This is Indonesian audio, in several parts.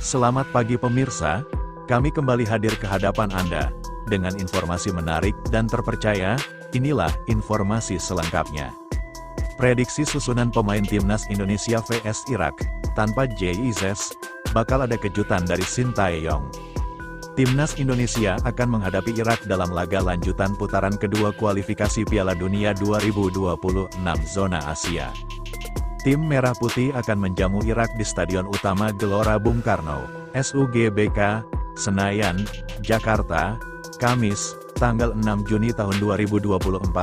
Selamat pagi pemirsa, kami kembali hadir ke hadapan Anda, dengan informasi menarik dan terpercaya, inilah informasi selengkapnya. Prediksi susunan pemain Timnas Indonesia vs Irak, tanpa JIZ, bakal ada kejutan dari Shin Tae-yong. Timnas Indonesia akan menghadapi Irak dalam laga lanjutan putaran kedua kualifikasi Piala Dunia 2026 zona Asia. Tim Merah Putih akan menjamu Irak di Stadion Utama Gelora Bung Karno, SUGBK, Senayan, Jakarta, Kamis, tanggal 6 Juni tahun 2024,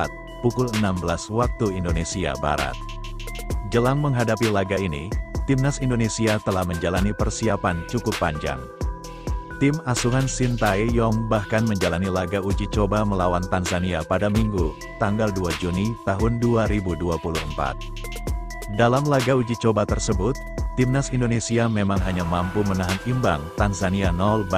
pukul 16 waktu Indonesia Barat. Jelang menghadapi laga ini, Timnas Indonesia telah menjalani persiapan cukup panjang. Tim asuhan Shin Tae-yong bahkan menjalani laga uji coba melawan Tanzania pada Minggu, tanggal 2 Juni tahun 2024. Dalam laga uji coba tersebut, Timnas Indonesia memang hanya mampu menahan imbang Tanzania 0-0.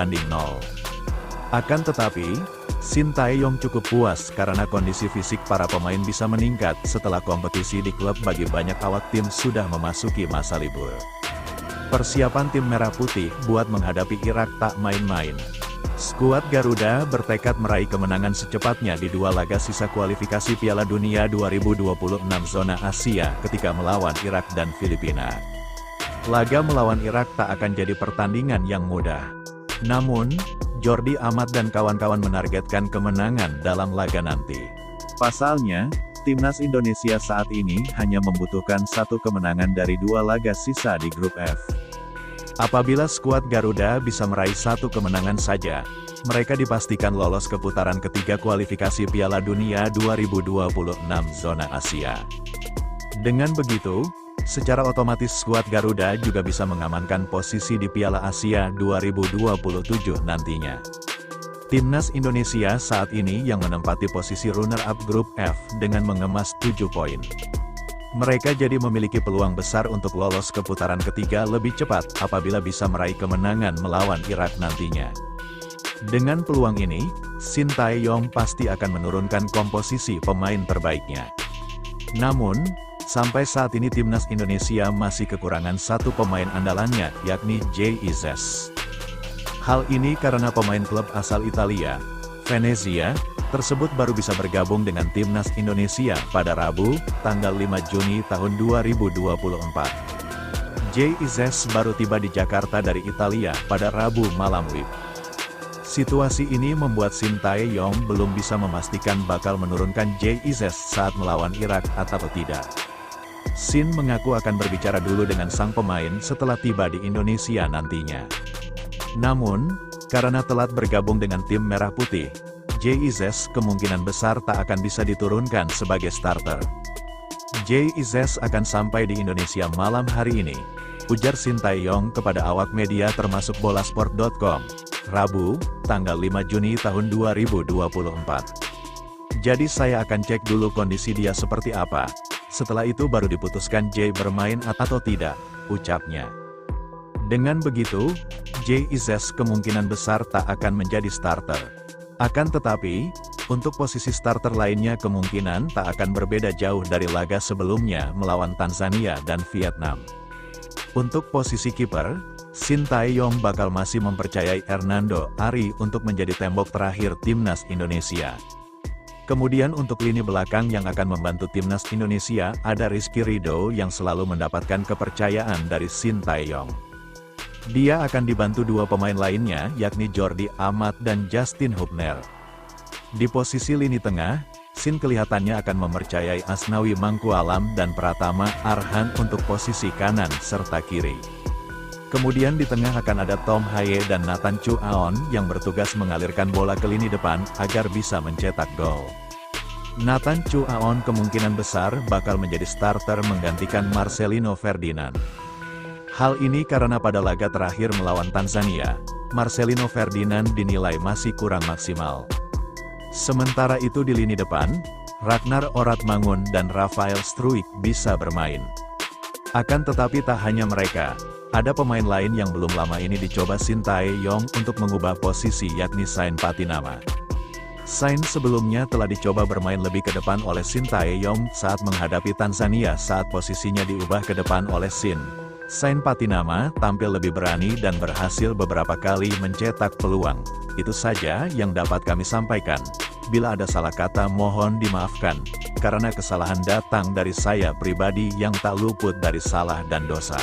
Akan tetapi, Shin Tae-yong cukup puas karena kondisi fisik para pemain bisa meningkat setelah kompetisi di klub bagi banyak awak tim sudah memasuki masa libur. Persiapan tim Merah Putih buat menghadapi Irak tak main-main. Skuad Garuda bertekad meraih kemenangan secepatnya di dua laga sisa kualifikasi Piala Dunia 2026 zona Asia ketika melawan Irak dan Filipina. Laga melawan Irak tak akan jadi pertandingan yang mudah. Namun, Jordi Amat dan kawan-kawan menargetkan kemenangan dalam laga nanti. Pasalnya, Timnas Indonesia saat ini hanya membutuhkan satu kemenangan dari dua laga sisa di grup F. Apabila skuad Garuda bisa meraih satu kemenangan saja, mereka dipastikan lolos ke putaran ketiga kualifikasi Piala Dunia 2026 zona Asia. Dengan begitu, secara otomatis skuad Garuda juga bisa mengamankan posisi di Piala Asia 2027 nantinya. Timnas Indonesia saat ini yang menempati posisi runner-up grup F dengan mengemas 7 poin. Mereka jadi memiliki peluang besar untuk lolos ke putaran ketiga lebih cepat apabila bisa meraih kemenangan melawan Irak nantinya. Dengan peluang ini, Shin Tae-yong pasti akan menurunkan komposisi pemain terbaiknya. Namun, sampai saat ini Timnas Indonesia masih kekurangan satu pemain andalannya, yakni JIZ. Hal ini karena pemain klub asal Italia, Venezia, tersebut baru bisa bergabung dengan Timnas Indonesia pada Rabu, tanggal 5 Juni tahun 2024. JIZ baru tiba di Jakarta dari Italia pada Rabu malam WIB. Situasi ini membuat Shin Tae-yong belum bisa memastikan bakal menurunkan JIZ saat melawan Irak atau tidak. Shin mengaku akan berbicara dulu dengan sang pemain setelah tiba di Indonesia nantinya. Namun, karena telat bergabung dengan tim Merah Putih, JIZ kemungkinan besar tak akan bisa diturunkan sebagai starter. JIZ akan sampai di Indonesia malam hari ini, ujar Shin Tae-yong kepada awak media termasuk bolasport.com, Rabu, tanggal 5 Juni tahun 2024. Jadi saya akan cek dulu kondisi dia seperti apa, setelah itu baru diputuskan J bermain atau tidak, ucapnya. Dengan begitu, JIZ kemungkinan besar tak akan menjadi starter. Akan tetapi, untuk posisi starter lainnya kemungkinan tak akan berbeda jauh dari laga sebelumnya melawan Tanzania dan Vietnam. Untuk posisi kiper, Shin Tae-yong bakal masih mempercayai Hernando Ari untuk menjadi tembok terakhir Timnas Indonesia. Kemudian untuk lini belakang yang akan membantu Timnas Indonesia ada Rizky Ridho yang selalu mendapatkan kepercayaan dari Shin Tae-yong. Dia akan dibantu dua pemain lainnya yakni Jordi Amat dan Justin Hubner. Di posisi lini tengah, Shin kelihatannya akan mempercayai Asnawi Mangkualam dan Pratama Arhan untuk posisi kanan serta kiri. Kemudian di tengah akan ada Tom Haye dan Nathan Chu Aon yang bertugas mengalirkan bola ke lini depan agar bisa mencetak gol. Nathan Chu Aon kemungkinan besar bakal menjadi starter menggantikan Marcelino Ferdinand. Hal ini karena pada laga terakhir melawan Tanzania, Marcelino Ferdinand dinilai masih kurang maksimal. Sementara itu di lini depan, Ragnar Oratmangun dan Rafael Struijk bisa bermain. Akan tetapi tak hanya mereka, ada pemain lain yang belum lama ini dicoba Shin Tae-yong untuk mengubah posisi yakni Sain Patinama. Sain sebelumnya telah dicoba bermain lebih ke depan oleh Shin Tae-yong saat menghadapi Tanzania saat posisinya diubah ke depan oleh Shin. Saint Patinama tampil lebih berani dan berhasil beberapa kali mencetak peluang. Itu saja yang dapat kami sampaikan. Bila ada salah kata mohon dimaafkan, karena kesalahan datang dari saya pribadi yang tak luput dari salah dan dosa.